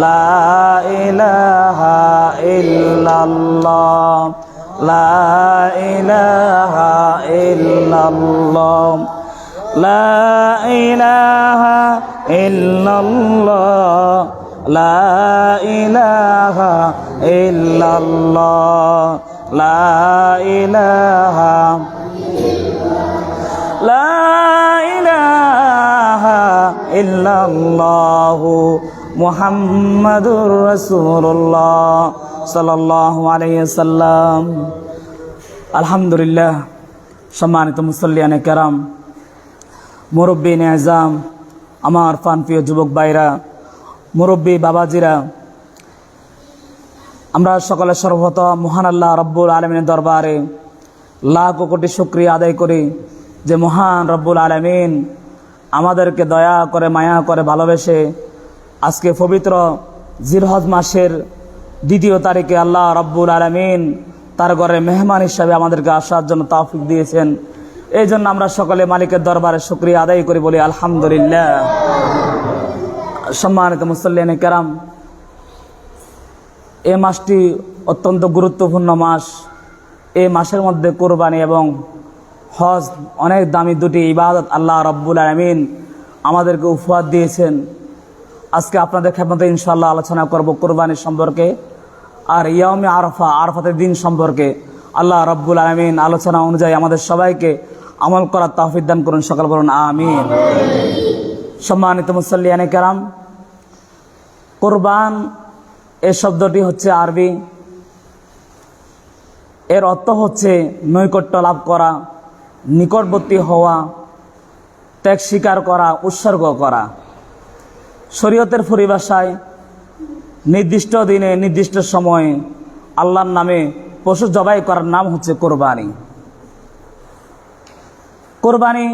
লা ইলাহা ইল্লাল্লাহ লা ইলাহা ইল্লাল্লাহ লা ইলাহা ইল্লাল্লাহ লা ইলাহা ইল্লাল্লাহ লা ইলাহা লা ইলাহা ইল্লাল্লাহু মুহাম্মাদুর রাসূলুল্লাহ সাল্লাল্লাহু আলাইহি ওয়াসাল্লাম। আলহামদুলিল্লাহ। সম্মানিত মুসল্লিয়ানে কেরাম, মুরব্বিনে আযম, আমার প্রাণপ্রিয় যুবক ভাইরা, মুরব্বী বাবাজিরা, আমরা সকলে সর্বপ্রথম মহান আল্লাহ রব্বুল আলামিনের দরবারে লাখ কোটি শুকরিয়া আদায় করি যে মহান রব্বুল আলামিন আমাদেরকে দয়া করে, মায়া করে, ভালোবেসে আজকে পবিত্র জিলহজ মাসের 2 তারিখে আল্লাহ রব্বুল আলামিন তার ঘরে মেহমান হিসাবে আমাদেরকে আসার জন্য তৌফিক দিয়েছেন। এই জন্য আমরা সকলে মালিকের দরবারে শুকরিয়া আদায় করি, বলি আলহামদুলিল্লাহ। সম্মানিত মুসল্লিয়ানে কেরাম, এই মাসটি অত্যন্ত গুরুত্বপূর্ণ মাস। এই মাসের মধ্যে কোরবানি এবং হজ, অনেক দামি দুটি ইবাদত আল্লাহ রব্বুল আলামিন আমাদেরকে উপহার দিয়েছেন। আজকে আপনাদের খেদমতে ইনশাআল্লাহ আলোচনা করব কোরবানি সম্পর্কে আর ইয়াউমে আরাফা, আরাফাতের দিন সম্পর্কে। আল্লাহ রব্বুল আলামিন আলোচনা অনুযায়ী আমাদের সবাইকে আমল করার তৌফিক দান করুন, সকল বলুন আমিন। সম্মানিত মুসল্লিয়ানে কেরাম, কোরবান এই শব্দটি হচ্ছে আরবি, এর অর্থ হচ্ছে নৈকট্য লাভ করা, নিকটবর্তী হওয়া, ত্যাগ স্বীকার করা, উৎসর্গ করা। শরীয়তের পরিভাষায় নির্দিষ্ট দিনে নির্দিষ্ট সময়ে আল্লাহর নামে পশু জবাই করার নাম হচ্ছে কোরবানি। কোরবানি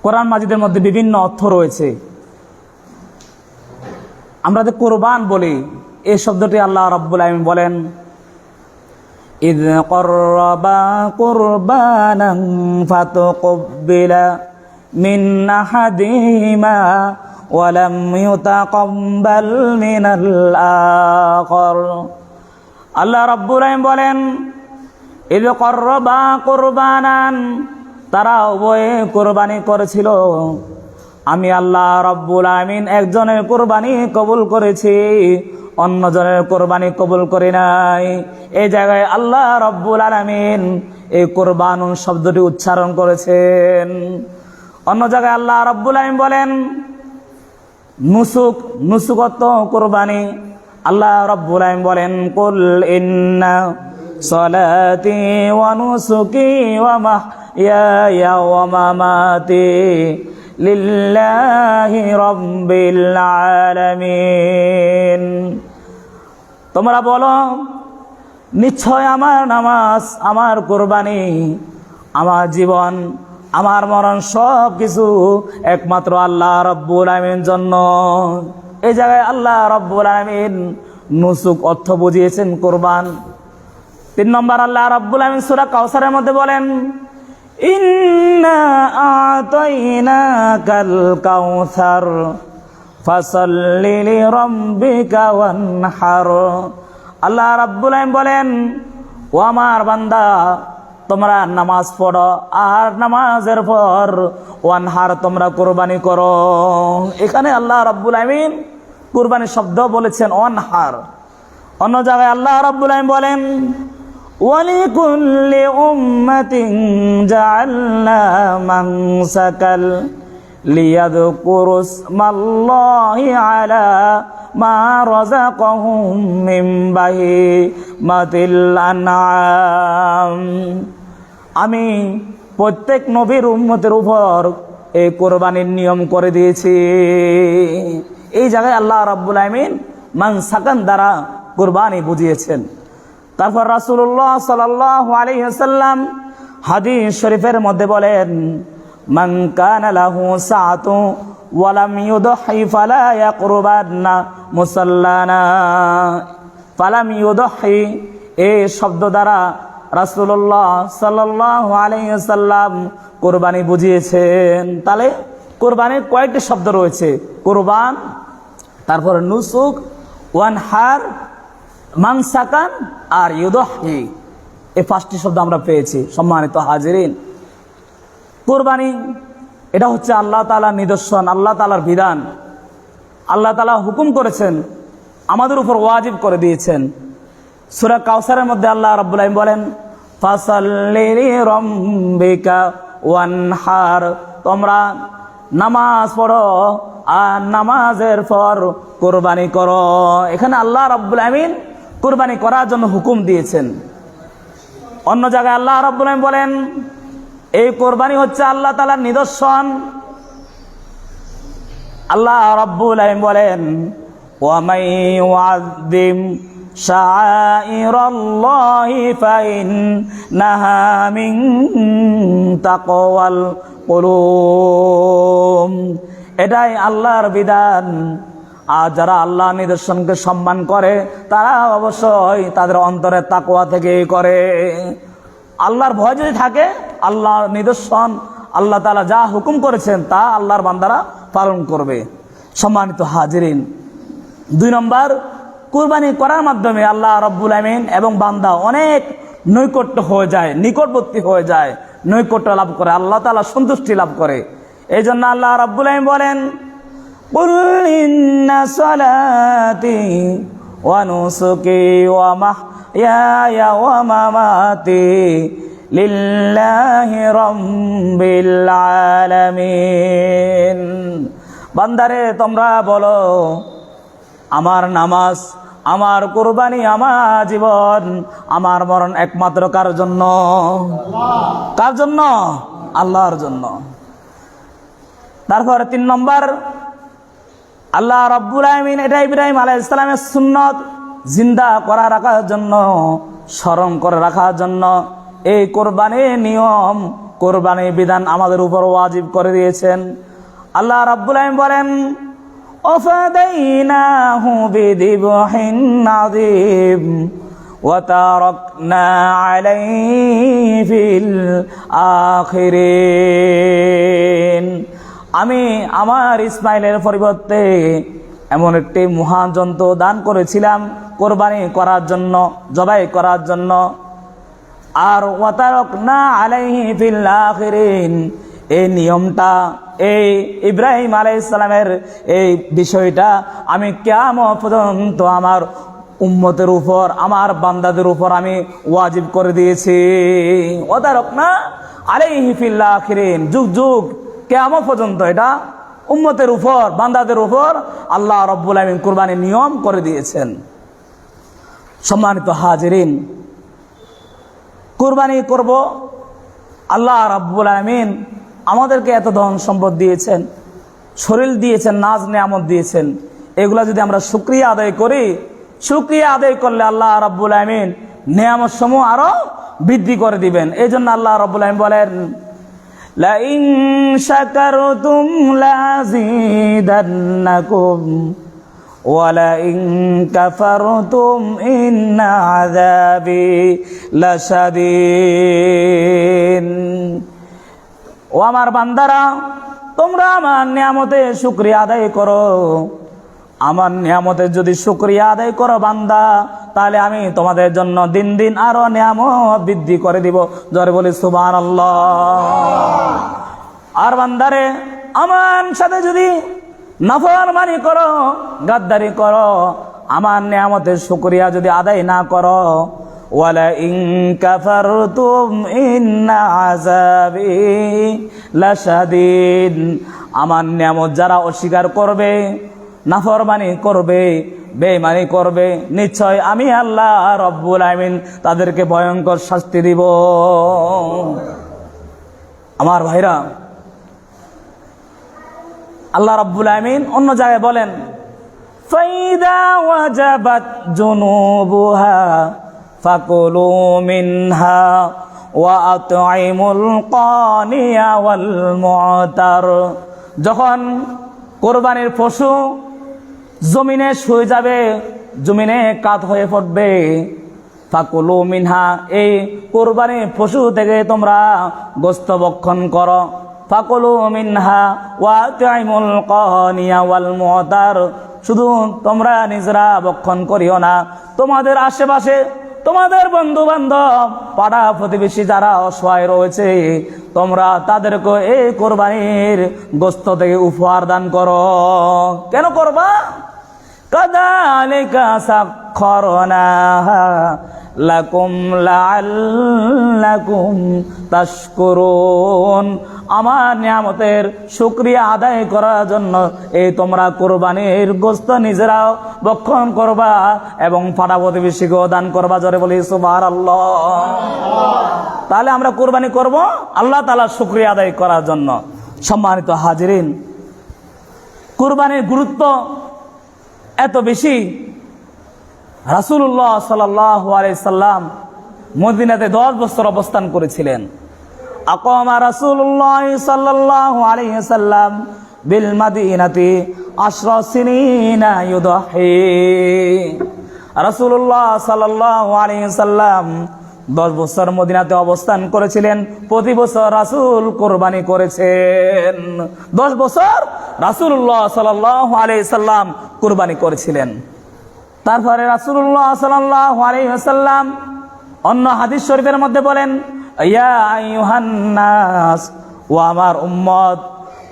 কোরআন মাজিদের মধ্যে বিভিন্ন অর্থ রয়েছে। আমরা যে কোরবান বলি, এই শব্দটি আল্লাহ রাব্বুল আলামিন বলেন, ইয ক্বাররাবা কুরবানান ফাতুকবিলা মিন আহাদিহিমা ওয়া লাম ইউতাকাব্বাল মিনাল আখার। আল্লাহ রাব্বুল আলামিন বলেন, ইয ক্বাররাবা কুরবানান, তারা উভয়ে কোরবানি করেছিল, আমি আল্লাহ রাব্বুল আলামিন একজনের কোরবানি কবুল করেছি, অন্যজনের কোরবানি কবুল করি নাই। এই জায়গায় আল্লাহ রাব্বুল আলামিন এই কোরবান শব্দটি উচ্চারণ করেছেন। অন্য জায়গায় আল্লাহ রাব্বুল আলামিন বলেন নুসুক, নুসুকত কোরবানি। আল্লাহ রাব্বুল আলামিন বলেন, কুল ইন্না সলাতি ওয়া নুসুকি ওয়া মাহইয়ায়া ওয়া মামাতি লিল্লাহি রাব্বিল আলামিন। তোমরা বলো, নিশ্চয় আমার নামাজ, আমার কোরবানি, আমার জীবন, আমার মরণ সব কিছু একমাত্র আল্লাহ রাব্বুল আলামিনের জন্য। এই জায়গায় আল্লাহ রাব্বুল আলামিন নুসুক অর্থ বুঝিয়েছেন কোরবান। 3 নম্বর আল্লাহ রাব্বুল আলামিন সূরা কাউসারের মধ্যে বলেন, ইন্না আতাইনাকাল কাউসার ফাসাল্লি লিরাব্বিকা ওয়ানহার। আল্লাহ রাব্বুল আলামিন বলেন, ও আমার বান্দা, তোমরা নামাজ পড়ো আর নামাজের পর ওয়ানহার, তোমরা কোরবানি করো। এখানে আল্লাহ রাব্বুল আলামিন কোরবানি শব্দ বলেছেন ওয়ানহার। অন্য জায়গায় আল্লাহ রাব্বুল আলামিন বলেন, ওয়ালিকুল্লি উম্মাতিন জাআলনা মানসাকাল লিয়াযকুরু ইসমাল্লাহি আলা মা রাযাকাহুম মিন বাহিমাতিল আনআম। আমি প্রত্যেক নবীর উম্মতের উপর এই কোরবানির নিয়ম করে দিয়েছি। এই জায়গায় আল্লাহ রাব্বুল আলামিন মানসাকান দ্বারা কোরবানি বুঝিয়েছেন। তারপর রাসূলুল্লাহ সাল্লাল্লাহু আলাইহি ওয়াসাল্লাম হাদিস শরীফের মধ্যে বলেন, মান কানা লাহু সাআতু ওয়া লাম ইউদহি ফালা ইয়াকরুবান্না মুসাল্লানা। ফালাম ইউদহি এই শব্দ দ্বারা রাসূলুল্লাহ সাল্লাল্লাহু আলাইহি ওয়াসাল্লাম কোরবানি বুঝিয়েছেন। তাহলে কোরবানির কয়েকটি শব্দ রয়েছে। কোরবান, তারপরে নুসুক, ওয়ানহার, মানসাকান আর ইউদহি, এই 5টি শব্দ আমরা পেয়েছি। সম্মানিত হাজিরিন, কুরবানি এটা হচ্ছে আল্লাহ তাআলার নিদর্শন, আল্লাহ তাআলার বিধান। আল্লাহ তাআলা হুকুম করেছেন, আমাদের উপর ওয়াজিব করে দিয়েছেন। সূরা কাউসারের মধ্যে আল্লাহ রাব্বুল আলামিন বলেন, ফাসাল্লি লিরাব্বিকা ওয়ানহার, তোমরা নামাজ পড়ো আর নামাজের পর কুরবানি করো। এখানে আল্লাহ রাব্বুল আলামিন কুরবানি করার জন্য হুকুম দিয়েছেন। অন্য জায়গায় আল্লাহ রাব্বুল আলামিন বলেন, এই কুরবানি হচ্ছে আল্লাহ তাআলার নিদর্শন। আল্লাহ রাব্বুল আলামিন বলেন, ওয়া মান ইউআযযিম শাআইরাল্লাহি ফাইন্নাহা মিন তাকওয়াল কুলুব, এটাই আল্লাহর বিধান। আর যারা আল্লাহর নিদর্শনকে সম্মান করে তারা অবশ্যই তাদের অন্তরের তাকওয়া থেকে করে। আল্লাহর ভয় যদি থাকে, আল্লাহর নিদর্শন, আল্লাহ তাআলা যা হুকুম করেছেন তা আল্লাহর বান্দারা পালন করবে। সম্মানিত হাজিরিন, 2 নম্বর, কুরবানি করার মাধ্যমে আল্লাহ রাব্বুল আলামিন এবং বান্দা অনেক নৈকট্য হয়ে যায়, নিকটবর্তী হয়ে যায়, নৈকট্য লাভ করে, আল্লাহ তাআলা সন্তুষ্টি লাভ করে। এই জন্য আল্লাহ রাব্বুল আলামিন বলেন, কুল ইন্না সালাতি ওয়া নুসুকি ওয়া মাহইয়ায়া ওয়া মামাতি লিল্লাহি রাব্বিল আলামিন। বান্দারে তোমরা বলো, আমার নামাজ, আমার কুরবানি, আমার জীবন, আমার মরণ একমাত্র কার জন্য? কার জন্য? আল্লাহর জন্য। তারপর 3 নম্বর, আল্লাহ রাব্বুল আলামিন এটা ইব্রাহিম আলাইহিস সালামের সুন্নাত জিন্দা করা রাখার জন্য, স্মরণ করে রাখার জন্য এই কোরবানির নিয়ম, কোরবানির বিধান আমাদের উপর ওয়াজিব করে দিয়েছেন। আল্লাহ রাব্বুল আলামিন বলেন, ওয়াফাদাইনাহু বিদিবহিন আযীম ওয়া তারাকনা আলাইহি ফিল আখিরিন। আমি আমার ইসমাইলের পরিবর্তে এমন একটি মহান জন্তু দান করেছিলাম কোরবানি করার জন্য, জবাই করার জন্য। আর ওয়া তারাকনা আলাইহি ফিল আখিরিন, এই নিয়মটা, এই ইব্রাহিম আলাইহিস সালামের এই বিষয়টা আমি কিয়ামত পর্যন্ত আমার উম্মতের উপর, আমার বান্দাদের উপর আমি ওয়াজিব করে দিয়েছি। ওয়া তারাকনা আলাইহি ফিল আখিরিন, যুগ যুগ কিয়ামত পর্যন্ত এটা উম্মতের উপর, বান্দাদের উপর আল্লাহ রাব্বুল আলামিন কুরবানির নিয়ম করে দিয়েছেন। সম্মানিত হাজিরিন, কুরবানি করব, আল্লাহ রাব্বুল আলামিন আমাদেরকে এত ধন সম্পদ দিয়েছেন, শরীর দিয়েছেন, নাজ নেয়ামত দিয়েছেন। এগুলা যদি আমরা শুকরিয়া আদায় করি, শুকরিয়া আদায় করলে আল্লাহ রাব্বুল আলামিন নেয়ামত সমূহ আরো বৃদ্ধি করে দিবেন। এই জন্য আল্লাহ রাব্বুল আলামিন বলেন, লা ইন শাকারতুম লাযীদান্নাকুম ওয়া লা ইন কাফারতুম ইন্না আযাবি লাশাদীদ। ও আমার বান্দারা, তোমরা আমার নিয়ামতের শুকরিয়া আদায় করো। আমার নিয়ামতের যদি শুকরিয়া আদায় করো বান্দা, তাহলে আমি তোমাদের জন্য দিন দিন আরো নিয়ামত বৃদ্ধি করে দিব। জোরে বলি সুবহানাল্লাহ। আর বান্দারে, আমার সাথে যদি নাফরমানি করো, গাদ্দারি করো, আমার নিয়ামতের শুকরিয়া যদি আদায় না করো, ওয়ালা ইন কাফারতুম ইন্না আযাবি লাশাদীদ, আমার নিয়ামত যারা অস্বীকার করবে, নাফরমানি করবে, বেঈমানি করবে, নিশ্চয় আমি আল্লাহ রাব্বুল আলামিন তাদেরকে ভয়ঙ্কর শাস্তি দিব। আমার ভাইরা, আল্লাহ রাব্বুল আলামিন অন্য জায়গায় বলেন, ফাইদা ওয়াজাবাত জুনুবুহা ফাকুলু মিনহা ওয়া আত'ইমুল কানিয়া ওয়াল মু'তার। যখন কোরবানির পশু জমিনে শুয়ে যাবে, জমিনে কাত হয়ে পড়বে, ফাকুলু মিনহা, এই কোরবানির পশু থেকে তোমরা গোশত ভক্ষণ করো। ফাকুলু মিনহা ওয়া আত'ইমুল কানিয়া ওয়াল মু'তার, শুধু তোমরা নিজেরা ভক্ষণ করিও না, তোমাদের আশেপাশে তোমাদের বন্ধু বান্ধব পাড়া প্রতিবেশী যারা অসহায় রয়েছে তোমরা তাদেরকে এই কোরবানির গোশত থেকে উপহার দান করো। কেন করবা? কাযালিকা সাখখারনাহা লাকুম লাআল্লাকুম তাশকুরুন, আমার নিয়ামতের শুকরিয়া আদায় করার জন্য এই তোমরা কোরবানির গোশত নিজেরাও ভক্ষণ করবা এবং পাড়া প্রতিবেশীকেও দান করবা। জোরে বলি সুবহানাল্লাহ। তাহলে আমরা কোরবানি করব আল্লাহ তাআলার শুকরিয়া আদায় করার জন্য। সম্মানিত হাজিরিন, কোরবানির গুরুত্ব এত বেশি, রাসূলুল্লাহ সাল্লাল্লাহু আলাইহি সাল্লাম মদিনাতে 10 বছর অবস্থান করেছিলেন। আকামা রাসূলুল্লাহ সাল্লাল্লাহু আলাইহি সাল্লাম বিল মাদিনাতি 10 সিনিনা ইউদাহি। রাসূলুল্লাহ সাল্লাল্লাহু আলাইহি সাল্লাম 10 বছর মদিনাতে অবস্থান করেছিলেন। প্রতি বছর রাসূল কোরবানি করেছেন। 10 বছর রাসূলুল্লাহ সাল্লাল্লাহু আলাইহি সাল্লাম কোরবানি করেছিলেন। তারপরে রাসূলুল্লাহ সাল্লাল্লাহু আলাইহি ওয়াসাল্লাম অন্য হাদিস শরীফের মধ্যে বলেন, ইয়া আইয়ুহান নাস, ও আমার উম্মত,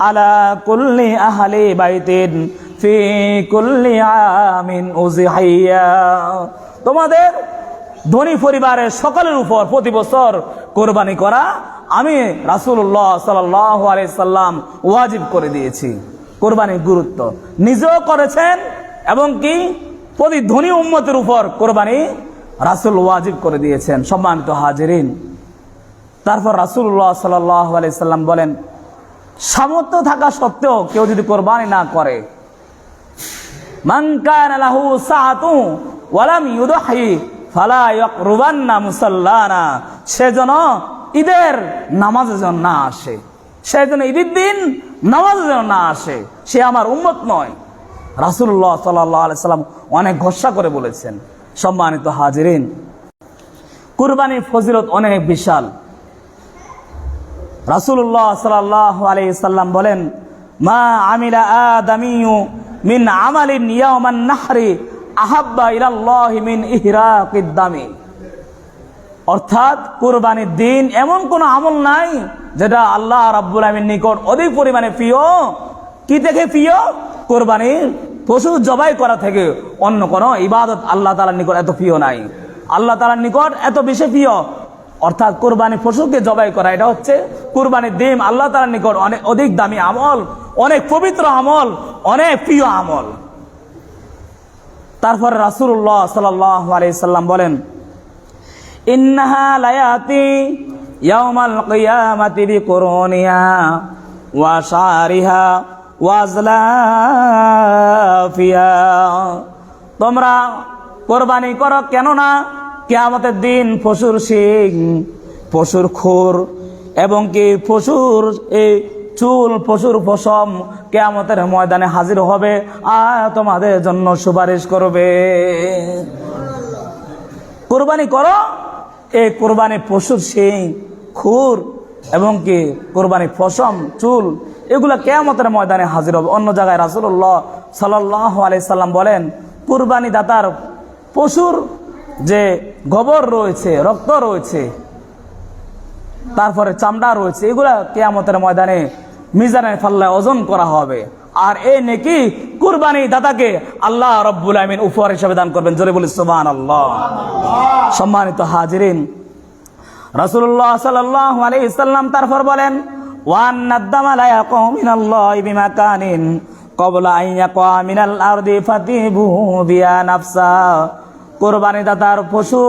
আলা কুল্লি আহলি বাইতিন ফি কুল্লি আমিন উযহিয়া, তোমাদের ধনী পরিবারের সকলের উপর প্রতি বছর কোরবানি করা আমি রাসূলুল্লাহ সাল্লাল্লাহু আলাইহি সাল্লাম ওয়াজিব করে দিয়েছি। কোরবানির গুরুত্ব নিজেও করেছেন এবং কি প্রতি ধনী উম্মতের উপর কোরবানি রাসূল ওয়াজিব করে দিয়েছেন। সম্মানিত হাজিরিন, তারপর রাসূলুল্লাহ সাল্লাল্লাহু আলাইহি সাল্লাম বলেন, সামর্থ্য থাকা সত্ত্বেও কেউ যদি কোরবানি না করে, মান কানা লাহু সাআতু ওয়া লাম ইউদহি ফালা ইয়াকরুবান্না মুসাল্লানা, সেজন্য ঈদের নামাজে যেন না আসে, সেজন্য ঈদের দিন নামাজে যেন না আসে, সে আমার উম্মত নয়। রাসূলুল্লাহ সাল্লাল্লাহু আলাইহি সাল্লাম অনেক ঘোষণা করে বলেছেন। সম্মানিত হাজিরিন, কুরবানির ফজিলত অনেক বিশাল। রাসূলুল্লাহ সাল্লাল্লাহু আলাইহি সাল্লাম বলেন, মা আমিলা আদামিয়্যু মিন আমালিন ইয়াওমান নাহরি আহাব্বা ইলাল্লাহি মিন ইহরাকিদ দামি, অর্থাৎ কুরবানির দিন এমন কোন আমল নাই যেটা আল্লাহ রাব্বুল আলামিনের নিকট অধিক পরিমাণে প্রিয়। কি থেকে প্রিয়? কুরবানির পশু জবাই করা থেকে অন্য কোনো ইবাদত আল্লাহ তাআলার নিকট এত প্রিয় নাই। আল্লাহ তাআলার নিকট এত বেশি প্রিয়, অর্থাৎ কুরবানি পশুকে জবাই করা, এটা হচ্ছে কুরবানির দিন আল্লাহ তাআলার নিকট অনেক অধিক দামি আমল, অনেক পবিত্র আমল, অনেক প্রিয় আমল। তারপরে রাসূলুল্লাহ সাল্লাল্লাহু আলাইহি সাল্লাম বলেন, ইন্নাহা লায়াতি ইয়াউমাল কিয়ামাতি বিকুরুনিহা ওয়া শারিহা ওয়া আজলাফিহা, তোমরা কোরবানি করো, কেননা কিয়ামতের দিন পশুর শিং, পশুর খুর এবং কি পশুর এই চুল, পশুর পশম কিয়ামতের ময়দানে হাজির হবে আর তোমাদের জন্য সুপারিশ করবে। কোরবানি করো, এই কোরবানি পশুর শিং, খুর এবং কি কোরবানি পশম, চুল, এগুলা কিয়ামতের ময়দানে হাজির হবে। অন্য জায়গায় রাসূলুল্লাহ সাল্লাল্লাহু আলাইহি সাল্লাম বলেন, কুরবানি দাতার পশুর যে গোবর রয়েছে, রক্ত রয়েছে, তারপরে চামড়া রয়েছে, এগুলা কিয়ামতের ময়দানে মিজানের পাল্লায় ওজন করা হবে। আর এই নেকি কুরবানি দাতাকে আল্লাহ রাব্বুল আমিন উপহার হিসেবে দান করবেন। জোরে বলি সুবহানাল্লাহ। সম্মানিত হাজিরিন, রাসূলুল্লাহ সাল্লাল্লাহু আলাইহি সাল্লাম তারপর বলেন, ওয়ান নাদামা লা ইয়াকুমু মিনাল্লাহি বিমাকানিন ক্বাবলা আন ইয়াকা মিনাল আরদি ফাতিবু বিয়া নাফসা, কুরবানি দাতার পশু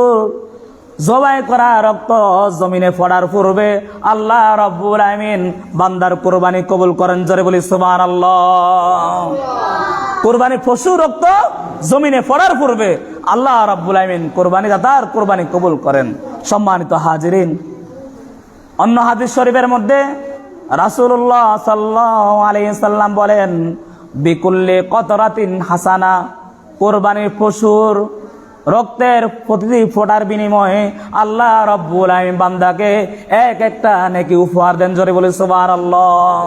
জবাই করা রক্ত জমিনে পড়ার পূর্বে আল্লাহ রাব্বুল আমিন বান্দার কুরবানি কবুল করেন। জোরে বলি সুবহানাল্লাহ। কুরবানি পশু রক্ত জমিনে পড়ার পূর্বে আল্লাহ রাব্বুল আমিন কুরবানি দাতার কুরবানি কবুল করেন। সম্মানিত হাজিরিন, অন্য হাদিস শরীফের মধ্যে রাসূলুল্লাহ সাল্লাল্লাহু আলাইহি সাল্লাম বলেন, বিকুল্লি কতরাতিন হাসানা, কুরবানির পশুর রক্তের প্রতিটি ফোঁটার বিনিময়ে আল্লাহ রাব্বুল আমিন বান্দাকে এক একটা নেকি উপহার দেন। জোরে বলি সুবহানাল্লাহ।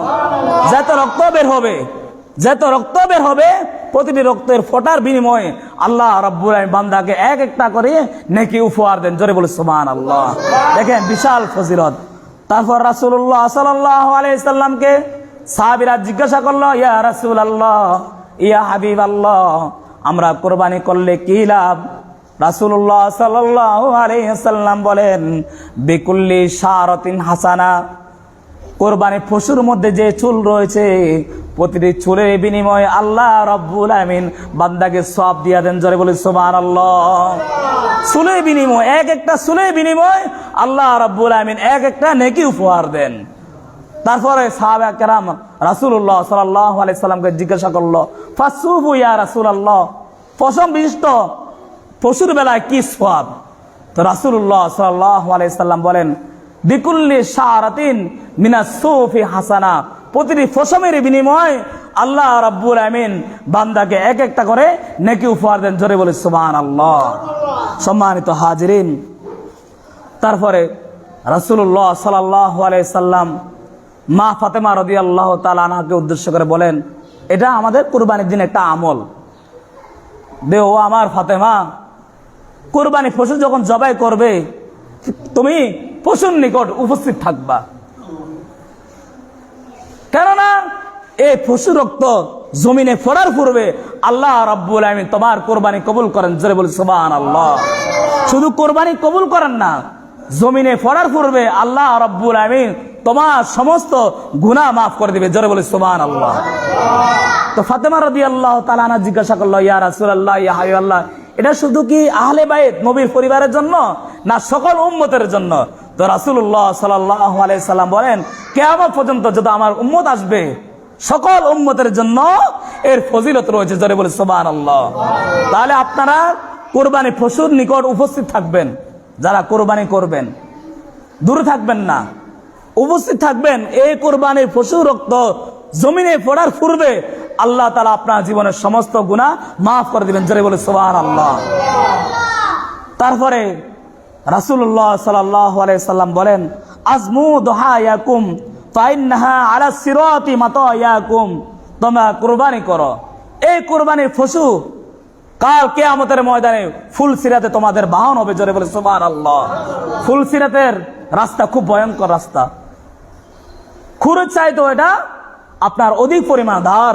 যত রক্ত বের হবে, যত রক্ত বের হবে প্রতিটি রক্তের ফোঁটার বিনিময়ে আল্লাহ রাব্বুল আলামিন বান্দাকে এক একটা করে নেকি উপহার দেন। জোরে বলে সুবহানাল্লাহ। দেখেন বিশাল ফজিলত। তারপর রাসূলুল্লাহ সাল্লাল্লাহু আলাইহি সাল্লামকে সাহাবীরা জিজ্ঞাসা করলো, ইয়া রাসূলুল্লাহ, ইয়া হাবিবাল্লাহ, আমরা কোরবানি করলে কি লাভ? রাসূলুল্লাহ সাল্লাল্লাহু আলাইহি সাল্লাম বলেন, বিকুল্লি শারাতিন হাসানা, কোরবানি পশুর মধ্যে যে চুল রয়েছে প্রতিটি চুলের বিনিময়ে আল্লাহ রাব্বুল আমিন বান্দাকে সওয়াব দিয়া দেন। জোরে বলি সুবহানাল্লাহ। চুলের বিনিময়, এক একটা চুলের বিনিময় আল্লাহ রাব্বুল আমিন এক একটা নেকি উপহার দেন। তারপরে সাহাবা কেরাম রাসূলুল্লাহ সাল্লাল্লাহু আলাইহি সাল্লামকে জিজ্ঞাসা করলো, ফাসুবু ইয়া রাসূলুল্লাহ, পশম বিশিষ্ট পশুর বেলায় কি সওয়াব? তো রাসূলুল্লাহ সাল্লাল্লাহু আলাইহি সাল্লাম বলেন, বিকুল্লি শারাতিন মিনাস সুফি হাসানা, প্রতিটি পশমের বিনিময় আল্লাহ রাব্বুল আমিন বান্দাকে এক একটা করে নেকি উপহার দেন। জোরে বলে সুবহানাল্লাহ। সম্মানিত হাজিরিন, তারপরে রাসূলুল্লাহ সাল্লাল্লাহু আলাইহি সাল্লাম মা ফাতেমা রাদিয়াল্লাহু তাআলা আনহাকে উদ্দেশ্য করে বলেন, এটা আমাদের কুরবানির দিন একটা আমল। দেও আমার ফাতেমা, কুরবানি পশু যখন জবাই করবে তুমি পশুর নিকট উপস্থিত থাকবা, কেননা এই পশু রক্ত জমিনে পড়ার পূর্বে আল্লাহ রাব্বুল আমিন তোমার কোরবানি কবুল করেন। জোরে বলি সুবহানাল্লাহ। শুধু কোরবানি কবুল করেন না, জমিনে পড়ার পূর্বে আল্লাহ রাব্বুল আমিন তোমার সমস্ত গুনাহ মাফ করে দিবে। জোরে বলি সুবহানাল্লাহ। তো ফাতেমা রাদিয়াল্লাহু তাআলা আনহা জিজ্ঞাসা করলো, ইয়া রাসূলুল্লাহ, ইয়া হাবিবাল্লাহ, এটা শুধু কি আহলে বাইত নবীর পরিবারের জন্য না সকল উম্মতের জন্য? তো রাসূলুল্লাহ সাল্লাল্লাহু আলাইহি সাল্লাম বলেন, কিয়ামত পর্যন্ত যত আমার উম্মত আসবে সকল উম্মতের জন্য এর ফজিলত রয়েছে। জোরে বলে সুবহানাল্লাহ। তাহলে আপনারা কুরবানি পশুর নিকট উপস্থিত থাকবেন, যারা কুরবানি করবেন দূরে থাকবেন না, উপস্থিত থাকবেন। এই কুরবানির পশুর রক্ত জমিনে পড়ার পূর্বে আল্লাহ তাআলা আপনার জীবনের সমস্ত গুনাহ মাফ করে দিবেন। জোরে বলে সুবহানাল্লাহ। তারপরে রাসূলুল্লাহ সাল্লাল্লাহু আলাইহি সাল্লাম বলেন, আজমু দুহায়াকুম ফাইন্নাহা আলা সিরাতি মাতায়াকুম, তোমরা কুরবানি করো। এই কুরবানির পশু কাল কিয়ামতের ময়দানে ফুলসিরাতে তোমাদের বাহন হবে। জোরে বলে সুবহানাল্লাহ। ফুলসিরাতের রাস্তা খুব ভয়ঙ্কর রাস্তা, খুরের চাইতো এটা আপনার অধিক পরিমাণ ধার,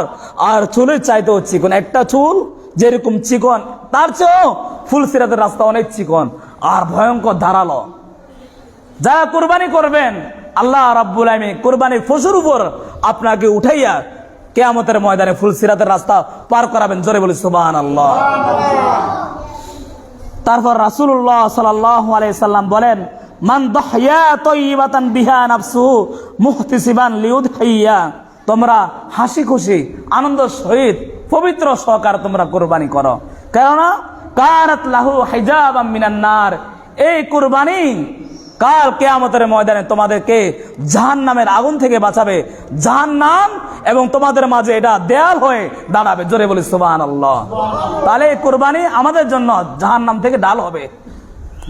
আর চুলের চাইতেও চিকন। একটা চুল যেরকম চিকন তার চেয়েও ফুলসিরাতের রাস্তা অনেক চিকন আর ভয়ঙ্কর ধারালো। যারা কুরবানি করবেন আল্লাহ রাব্বুল আমিন কুরবানির পশুর উপর আপনাকে উঠাইয়া কিয়ামতের ময়দানে ফুলসিরাতের রাস্তা পার করাবেন। জোরে বলি সুবহানাল্লাহ। তারপর রাসূলুল্লাহ সাল্লাল্লাহু আলাইহি সাল্লাম বলেন, মান দাহইয়া তাইয়িবাতান বিহা নাফসুহু মুহতাসিবান লিউদহিয়া, তোমরা হাসি খুশি আনন্দ সহিত পবিত্র সহকারে তোমরা কুরবানি করো, কেননা কানাত লাহু হিজাবাম মিনান নার, এই কুরবানি কাল কিয়ামতের ময়দানে তোমাদেরকে জাহান্নামের আগুন থেকে বাঁচাবে। জাহান্নাম এবং তোমাদের মাঝে এটা দেয়াল হয়ে দাঁড়াবে। জোরে বলি সুবহানাল্লাহ। তাহলে এই কুরবানি আমাদের জন্য জাহান্নাম থেকে ডাল হবে,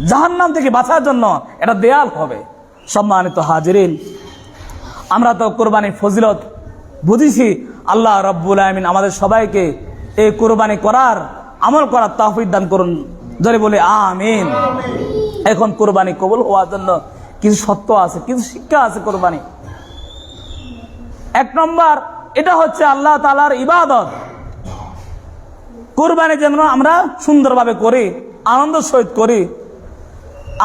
জাহান্নাম থেকে বাঁচার জন্য এটা দেয়াল হবে। সম্মানিত হাজিরিন, আমরা তো কুরবানির ফজিলত বুঝেছি। আল্লাহ রাব্বুল আমিন আমাদের সবাইকে এই কুরবানি করার আমল করার তৌফিক দান করুন। জোরে বলি আমিন। এখন কুরবানি কবুল হওয়ার জন্য কিছু শর্ত আছে, কিছু শিক্ষা আছে। কুরবানি এক নম্বর, এটা হচ্ছে আল্লাহ তাআলার ইবাদত। কুরবানি যেন আমরা সুন্দরভাবে করি, আনন্দ সহিত করি।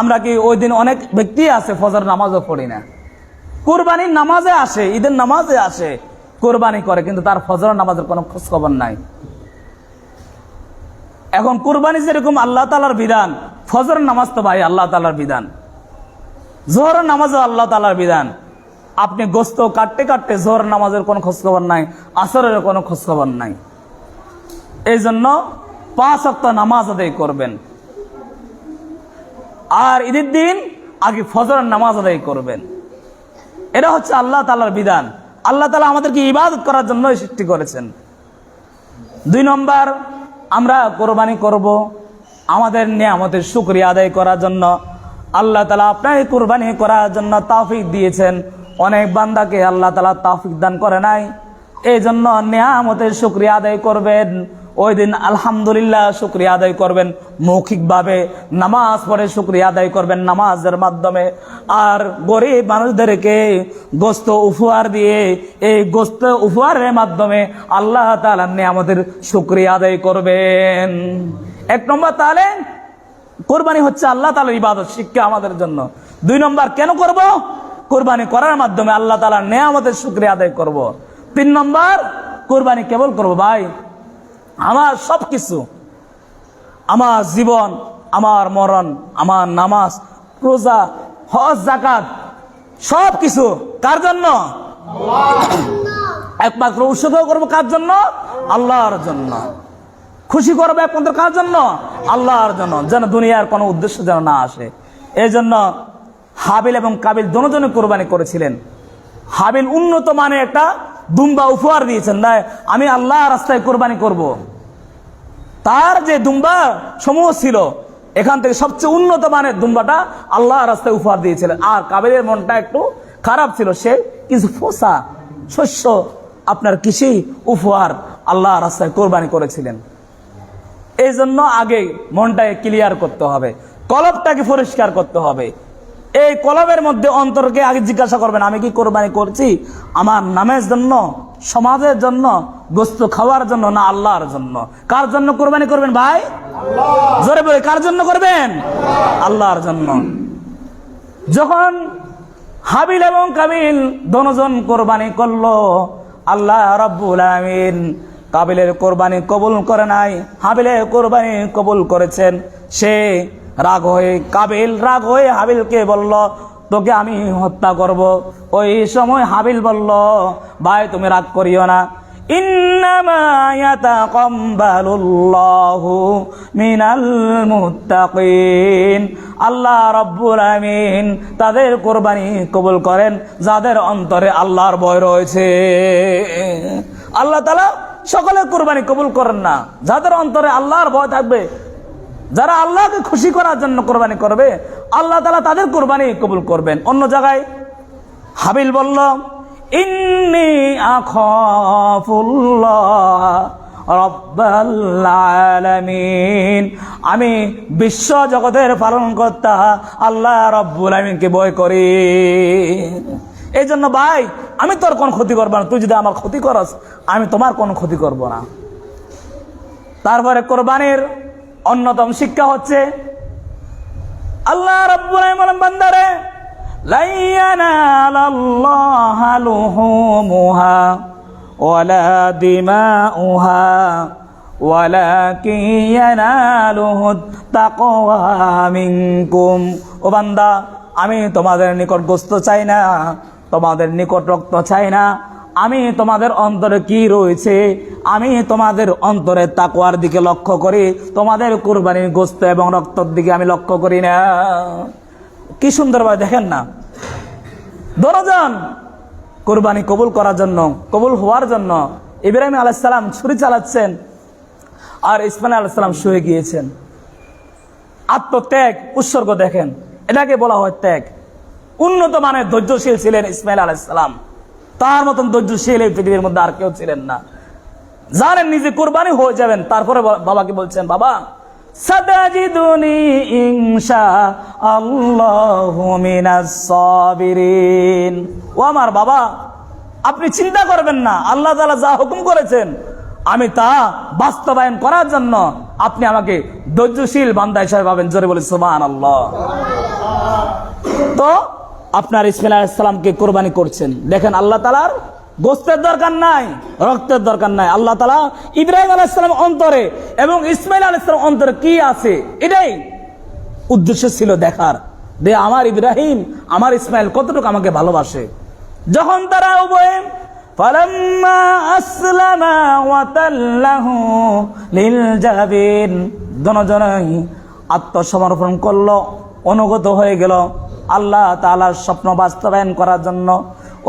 আমরা কি ওই দিন অনেক ব্যক্তি আছে ফজর নামাজও পড়ি না, কুরবানির নামাজে আসে, ঈদের নামাজে আসে, কুরবানি করে, কিন্তু তার ফজর নামাজের কোনো খোঁজ খবর নাই। এখন কুরবানি যেরকম আল্লাহ তাআলার বিধান, ফজর নামাজ তো ভাই আল্লাহ তাআলার বিধান, জোহরের নামাজও আল্লাহ তাআলার বিধান। আপনি গোস্ত কাটতে কাটতে জোহর নামাজের কোনো খোঁজ খবর নাই, আসরের কোনো খোঁজ খবর নাই। এই জন্য 5 ওয়াক্ত নামাজ আদায় করবেন, আর ঈদের দিন আগে ফজরের নামাজ আদায় করবেন। এটা হচ্ছে আল্লাহ তাআলার বিধান। আল্লাহ তাআলা আমাদেরকে ইবাদত করার জন্য সৃষ্টি করেছেন। 2 নম্বর, আমরা কোরবানি করব আমাদের নিয়ামতের শুকরিয়া আদায় করার জন্য। আল্লাহ তাআলা আপনাকে কোরবানি করার জন্য তৌফিক দিয়েছেন। অনেক বান্দাকে আল্লাহ তাআলা তৌফিক দান করে নাই। এই জন্য নিয়ামতের শুকরিয়া আদায় করবেন। ওই দিন আলহামদুলিল্লাহ শুকরিয়া আদায় করবেন মৌখিকভাবে, নামাজ পড়ে শুকরিয়া আদায় করবেন নামাজের মাধ্যমে। আর গরিব মানুষদেরকে গোস্ত উপহার দিয়ে, এই গোস্ত উপহারের মাধ্যমে আল্লাহ তাআলার নিয়ামতের শুকরিয়া আদায় করবেন। এক নম্বর, তাহলে কোরবানি হচ্ছে আল্লাহ তাআলার ইবাদত, শিক্ষা আমাদের জন্য। দুই নম্বর, কেন করব? কোরবানি করার মাধ্যমে আল্লাহ তাআলার নিয়ামতের শুকরিয়া আদায় করব। তিন নম্বর, কোরবানি কেবল করব ভাই আমার সবকিছু, আমার জীবন, আমার মরণ, আমার নামাজ, রোজা, হজ, যাকাত সবকিছু কার জন্য? একমাত্র উৎসর্গ করবো কার জন্য? আল্লাহর জন্য। খুশি করবে একমাত্র কার জন্য? আল্লাহর জন্য, যেন দুনিয়ার কোনো উদ্দেশ্য যেন না আসে। এই জন্য হাবিল এবং কাবিল দুজনে কোরবানি করেছিলেন। হাবিল উন্নত মানের একটা দুম্বা উপহার দিয়েছেন, আমি আল্লাহ রাস্তায় কোরবানি করব। তার যে দুম্বা সমূহ ছিল এখান থেকে সবচেয়ে উন্নত মানের দুম্বাটা আল্লাহ রাস্তায় উপহার দিয়েছিলেন। আর কাবিলের মনটা একটু খারাপ ছিল, সে কিছু ফসা শস্য আপনার কৃষি উপহার আল্লাহ রাস্তায় কোরবানি করেছিলেন। এই জন্য আগে মনটাকে ক্লিয়ার করতে হবে, কলবটাকে পরিষ্কার করতে হবে। এই কলবের মধ্যে অন্তরকে আগে জিজ্ঞাসা করবেন, আমি কি কোরবানি করছি আমার নামের জন্য, সমাজের জন্য, গোস্ত খাওয়ার জন্য, না আল্লাহর জন্য? কার জন্য কোরবানি করবেন ভাই? জোরে বলে কার জন্য করবেন? আল্লাহর জন্য। যখন হাবিল এবং কাবিল দুজন কোরবানি করলো, আল্লাহ রাব্বুল আলামিন কাবিলের কোরবানি কবুল করে নাই, হাবিলের কোরবানি কবুল করেছেন। সে রাগ হয়ে, কাবিল রাগ হয়ে হাবিলকে বলল, তোকে আমি হত্যা করব। ওই সময় হাবিল বলল, ভাই তুমি রাগ করিও না, ইন্নামা ইয়াতাকাব্বালুল্লাহু মিনাল মুত্তাকিন, আল্লাহ রাব্বুল আলামিন তাদের কোরবানি কবুল করেন যাদের অন্তরে আল্লাহর ভয় রয়েছে। আল্লাহ তাআলা সকলের কোরবানি কবুল করেন না, যাদের অন্তরে আল্লাহর ভয় থাকবে, যারা আল্লাহকে খুশি করার জন্য কোরবানি করবে, আল্লাহ তাআলা তাদের কোরবানি কবুল করবেন। অন্য জায়গায় হাবিল বলল, ইন্নী আখাফুল্লাহ রাব্বাল আলামিন, আমি বিশ্ব জগতের পালনকর্তা আল্লাহ রাব্বুল আলামিনকে ভয় করি। এই জন্য ভাই আমি তোর কোনো ক্ষতি করবো না, তুই যদি আমার ক্ষতি করস আমি তোমার কোনো ক্ষতি করব না। তারপরে কোরবানির অন্যতম শিক্ষা হচ্ছে, আল্লাহ রাব্বুল আলামিন বলেন, বান্দারে লা ইয়ানালাল্লাহু লুহুমুহা ওয়ালা দিমাউহা ওয়ালাকিন ইয়ানালুহুত তাকওয়া মিনকুম। ও বান্দা, আমি তোমাদের নিকট গোশত চাই না, তোমাদের নিকট রক্ত চাই না, আমি তোমাদের অন্তরে কি রয়েছে, আমি তোমাদের অন্তরে তাকওয়ার দিকে লক্ষ্য করি, তোমাদের কুরবানির গোশত এবং রক্তের দিকে আমি লক্ষ্য করি না। কি সুন্দরভাবে দেখেন না, দরজন কুরবানি কবুল করার জন্য, কবুল হওয়ার জন্য ইব্রাহিম আলাইহিস সালাম ছুরি চালাচ্ছেন আর ইসমাঈল আলাইহিস সালাম শুয়ে গিয়েছেন। আত্মত্যাগ, উৎসর্গ দেখেন, এটাকে বলা হয় ত্যাগ। উন্নত মানের ধৈর্যশীল ছিলেন ইসমাঈল আলাইহিস সালাম, তার মতন ধৈর্যশীল এই পৃথিবীর মধ্যে আর কেউ ছিলেন না। জানেন নিজে কুরবানি হয়ে যাবেন, তারপরে বাবাকে বলছেন, বাবা সাতাজিদুনি ইনশাআল্লাহু মিনাস সাবিরিন। ও আমার বাবা, আপনি চিন্তা করবেন না, আল্লাহ তাআলা যা হুকুম করেছেন আমি তা বাস্তবায়ন করার জন্য আপনি আমাকে ধৈর্যশীল বান্দা হিসেবে পাবেন। জোরে বলি সুবহানাল্লাহ। তো আপনার ইসমাঈল আলাইহিস সালামকে কোরবানি করছেন, দেখেন আল্লাহ তাআলার গোশতের দরকার নাই, রক্তের দরকার নাই। আল্লাহ তাআলা ইব্রাহিম আলাইহিস সালাম অন্তরে এবং ইসমাঈল আলাইহিস সালাম অন্তরে কি আছে এটাই উদ্দেশ্য ছিল দেখার, যে আমার ইব্রাহিম, আমার ইসমাঈল কতটুকু আমাকে ভালোবাসে। যখন তারা উভয়ে ফালাম্মা আসলামা ওয়া তাল্লাহু লিল জাবিন, দুজনেই আত্মসমর্পণ করলো, অনুগত হয়ে গেল আল্লাহ তাআলার স্বপ্ন বাস্তবায়ন করার জন্য।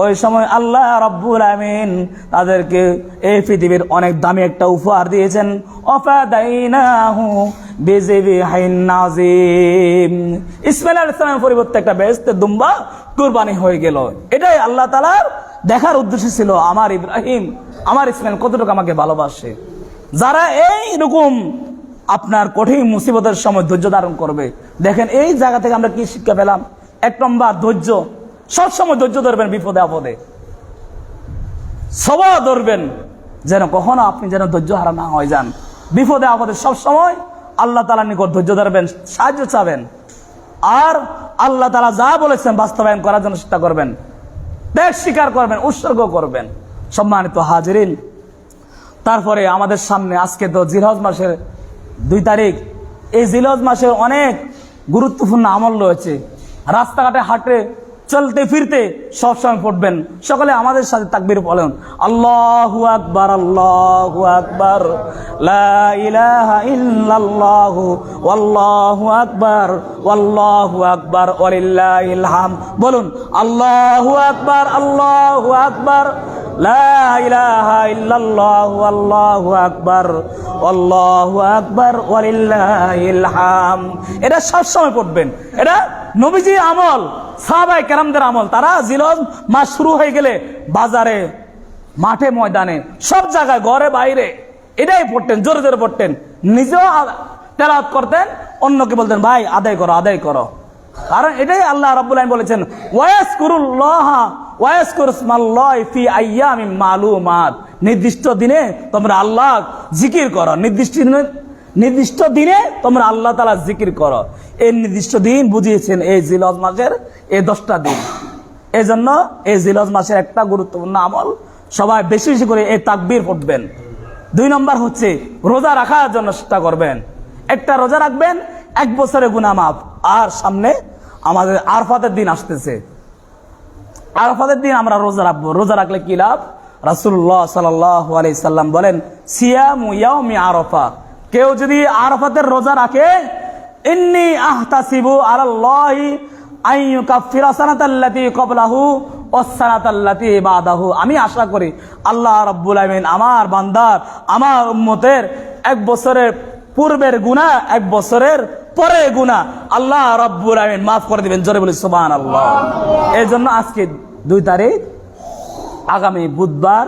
ওই সময় আল্লাহ রাব্বুল আলামিন তাদেরকে এই পৃথিবীর অনেক দামি একটা উপহার দিয়েছেন, অফাদাইনাহু বিযিবহিন নাযীম। ইসমাঈল আলাইহিস সালামের পরিবর্তে একটা বেহেশতের দুম্বা কুরবানি হয়ে গেল। এটাই আল্লাহ তাআলার দেখার উদ্দেশ্য ছিল, আমার ইব্রাহিম আমার ইসমাইল কতটুকু আমাকে ভালোবাসে। যারা এইরকম আপনার কঠিন মুসিবতের সময় ধৈর্য ধারণ করবে, দেখেন এই জায়গা থেকে আমরা কি শিক্ষা পেলাম? 1 নম্বর ধৈর্য, সবসময় ধৈর্য ধরবেন, বিপদে আপদে সবাই ধরবেন, যেন কখনো আপনি যেন ধৈর্য হারা না হয়ে যান। বিপদে আপদে সবসময় আল্লাহ তাআলার নিকট ধৈর্য ধরবেন, সাহায্য চাবেন, আর আল্লাহ তাআলা যা বলেছেন বাস্তবায়ন করার জন্য চেষ্টা করবেন, ত্যাগ স্বীকার করবেন, উৎসর্গ করবেন। সম্মানিত হাজিরিন, তারপরে আমাদের সামনে আজকে তো জিলহজ মাসের 2 তারিখ। এই জিলহজ মাসে অনেক গুরুত্বপূর্ণ আমল রয়েছে। রাস্তাঘাটে হাঁটে চলতে ফিরতে সবসময় পড়বেন। সকলে আমাদের সাথে তাকবীর বলেন, আল্লাহু আকবার, আল্লাহু আকবার, লা ইলাহা ইল্লাল্লাহু ওয়াল্লাহু আকবার, ওয়াল্লাহু আকবার, ওয়ালিল্লাহিল হামদ। বলুন, আল্লাহু আকবার, আল্লাহু আকবার, লা ইলাহা ইল্লাল্লাহু আল্লাহু আকবার, আল্লাহু আকবার, ওয়ালিল্লাহিল হামদ। এটা সবসময় পড়বেন। এটা নবীজি আমল, সাহাবায়ে কেরামদের আমল। তারা জিলহজ মাস শুরু হয়ে গেলে বাজারে, মাঠে, ময়দানে, সব জায়গায়, ঘরে বাইরে এটাই পড়তেন, জোরে জোরে পড়তেন। নিজেও তেলাওয়াত করতেন, অন্যকে বলতেন ভাই আদায় করো, আদায় করো। কারণ এটাই আল্লাহ রাব্বুল আলামিন বলেছেন, ওয়ায়াজকুরুল্লাহ ওয়ায়াজকুরুসমাল্লাহি ফি আইয়ামিম মালুমাত। নির্দিষ্ট দিনে তোমরা আল্লাহ জিকির করো, নির্দিষ্ট দিনে তোমরা আল্লাহ তাআলা জিকির করো। এই নির্দিষ্ট দিন বুঝিয়েছেন এই জিলহজ মাসের এই 10টা দিন। এই জন্য এই জিলহজ মাসের একটা গুরুত্বপূর্ণ আমল, সবাই বেশি বেশি করে এই তাকবীর পড়বেন। 2 নম্বর হচ্ছে রোজা রাখার জন্য চেষ্টা করবেন। একটা রোজা রাখবেন, 1 বছরের গুনাহ মাফ। আর সামনে আমাদের আরাফাতের দিন আসতেছে। আরাফাতের দিন আমরা রোজা রাখবো। রোজা রাখলে কি লাভ? রাসূলুল্লাহ সাল্লাল্লাহু আলাইহি সাল্লাম বলেন, সিয়ামু ইয়াউমি আরাফা। কেউ যদি আরাফাতের রোজা রাখে, ইন্নী আহতাসিবু আলাল্লাহি আইয়ুকাফিরা সানাতাল্লাতী ক্বাবলাহু ওয়াস সানাতাল্লাতী বাদাহু। আমি আশা করি আল্লাহ রাব্বুল আলামিন আমার বান্দার, আমার উম্মতের 1 বছরের পূর্বের গুনাহ, 1 বছরের পরের গুনাহ আল্লাহ রাব্বুল আলামিন মাফ করে দিবেন। জোরে বলি সুবহানাল্লাহ। এই জন্য আজকে 2 তারিখ, আগামী বুধবার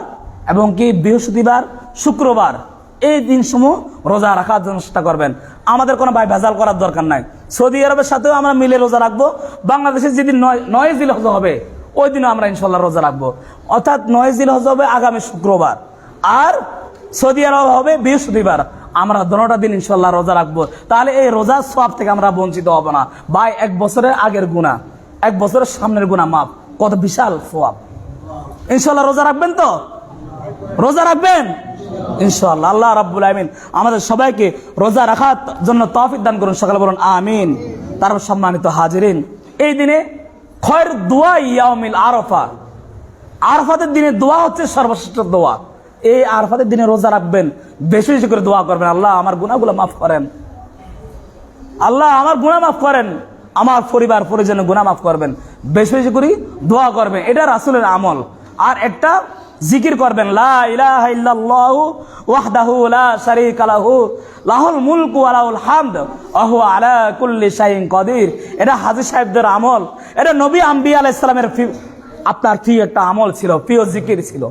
এবং কি বৃহস্পতিবার, শুক্রবার, এই দিনসমূহ রোজা রাখার জন্য চেষ্টা করবেন। আমাদের কোনো ভাই ভেজাল করার দরকার নাই। সৌদি আরবের সাথেও আমরা মিলে রোজা রাখবো। বাংলাদেশে যেদিন 9 জিলহজ হবে ওই দিনও আমরা ইনশাল্লাহ রোজা রাখবো। অর্থাৎ 9 জিলহজ হবে আগামী শুক্রবার, আর সৌদি আরব হবে বৃহস্পতিবার। আমরা দোনোটা দিন ইনশাল্লাহ রোজা রাখবো। তাহলে এই রোজার সওয়াব থেকে আমরা বঞ্চিত হব না। ভাই 1 বছরের আগের গুনাহ, 1 বছরের সামনের গুনাহ মাফ, কত বিশাল সওয়াব। ইনশাল্লাহ রোজা রাখবেন তো? রোজা রাখবেন ইনশাআল্লাহ। আল্লাহ রাব্বুল আলামিন আমাদের সবাইকে রোজা রাখার জন্য তৌফিক দান করুন। সকালে বলুন আমিন। তারপর সম্মানিত হাজিরিন, এই দিনে খয়র দোয়া ইয়াউমিল আরাফা। আরাফাতের দিনে দোয়া হচ্ছে সর্বশ্রেষ্ঠ দোয়া। এই আরাফাতের দিনে রোজা রাখবেন, বেশি বেশি করে দোয়া করবেন, আল্লাহ আমার গুনাহগুলো মাফ করেন, আল্লাহ আমার গুনাহ মাফ করেন, আমার পরিবার পরিজনের গুনাহ মাফ করবেন। বেশি বেশি করে দোয়া করবেন, এটা রাসূলের আমল। আর একটা জিকির করবেন, লা ইলাহা ইল্লাল্লাহু ওয়াহদাহু লা শারীকা লাহু লাহুল মুলকু ওয়া লাহুল হামদ ওয়া হুয়া আলা কুল্লি শাইইন কাদির। এটা হাজী সাহেবদের আমল। এটা নবী আম্বিয়া আলাইহিস সালামের আপনার প্রিয় একটা আমল ছিল, প্রিয় জিকির ছিল।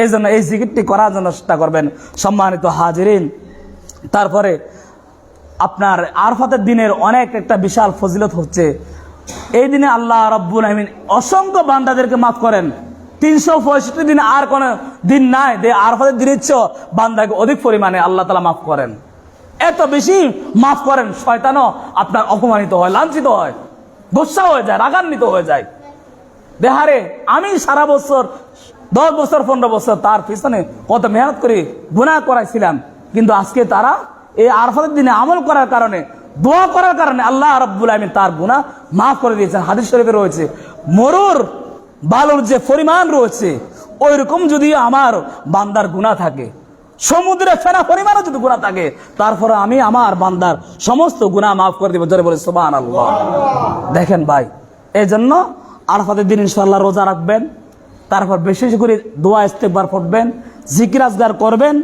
এই জন্য এই জিকিরটি করার জন্য চেষ্টা করবেন। সম্মানিত হাজিরিন, তারপরে আপনার আরাফাতের দিনের অনেক একটা বিশাল ফজিলত হচ্ছে, এই দিনে আল্লাহ রাব্বুল আলামিন অসংখ্য বান্দাদেরকে মাফ করেন। 365 দিন আর কোন দিন নাই যে আরাফাতের দিনের চেয়ে বান্দাকে অধিক পরিমাণে আল্লাহ তাআলা মাফ করেন। এত বেশি মাফ করেন, শয়তানও আপনার অপমানিত হয়, লাঞ্ছিত হয়, গোসা হয়ে যায়, রাগান্বিত হয়ে যায়। দেহারে আমি সারা বছর 10 বছর 15 বছর তার পিছনে কত মেহনত করে গুনাহ করাইছিলাম, কিন্তু আজকে তারা এই আরাফাতের দিনে আমল করার কারণে, দোয়া করার কারণে আল্লাহ রাব্বুল আলামিন তার গুনাহ মাফ করে দিয়েছেন। হাদিস শরীফে রয়েছে, মরুর বালুর যে পরিমাণ রয়েছে ওই রকম যদি আমার বান্দার গুনাহ থাকে, সমুদ্রে ফেনা পরিমাণও যদি গুনাহ থাকে, তারপরে আমি আমার বান্দার সমস্ত গুনাহ মাফ করে দেব। জোরে বলে সুবহানাল্লাহ। দেখেন ভাই, এই জন্য আরাফাতের দিন ইনশাআল্লাহ রোজা রাখবেন, তারপর বেশি বেশি করে দোয়া ইস্তেগফার পড়বেন, জিকির আজগার করবেন,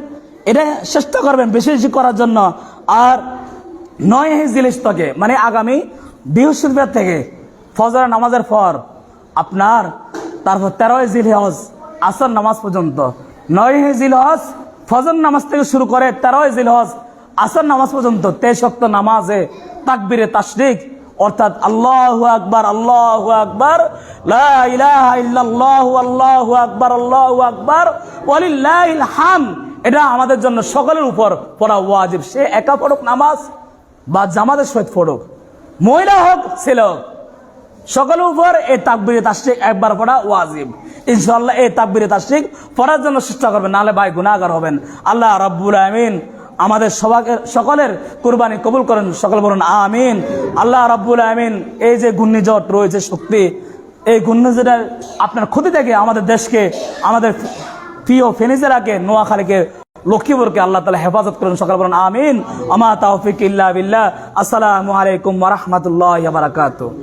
এটা চেষ্টা করবেন বেশি বেশি করার জন্য। আর 9 জিলহজ থেকে, মানে আগামী বৃহস্পতিবার থেকে ফজর নামাজের পর আপনার, তারপর 13 জিলহজ আসর নামাজ পর্যন্ত 9 জিলহজ ফজর নামাজ থেকে শুরু করে 13 জিলহজ আসর নামাজ পর্যন্ত 23 ওয়াক্ত নামাজে তাকবীরে তাশরিক অর্থাৎ আল্লাহু আকবার লা ইলাহা ইল্লাল্লাহু আল্লাহু আকবার ওয়ালিল্লাহিল হামদ, এটা আমাদের জন্য সকলের উপর পড়া ওয়াজিব। সে একা পড়ুক নামাজ বা জামাতের সহিত পড়ুক, মহিলা হোক ছেলে হোক, সকলের উপর এই তাকবীরে তাশরিক একবার পড়া ওয়াজিব। ইনশাআল্লাহ এই তাকবীরে তাশরিক পড়ার জন্য চেষ্টা করবেন, নাহলে ভাই গুনাহগার হবেন। আল্লাহ রাব্বুল আমিন আমাদের সকলের কুরবানি কবুল করেন, সকল বলুন আমিন। আল্লাহ রাব্বুল আমিন এই যে ঘূর্ণিঝড় রয়েছে শক্তি, এই ঘূর্ণিঝড়ের আপনার ক্ষতি থেকে আমাদের দেশকে, আমাদের প্রিয় ফেনী জেলাকে, নোয়াখালীকে, লক্ষ্মীপুরকে আল্লাহ তাআলা হেফাজত করেন, সকল বলুন আমিন। আমা তাওফিক ইল্লা বিল্লাহ। আসসালামু আলাইকুম ওয়া রাহমাতুল্লাহি ওয়া বারাকাতুহু।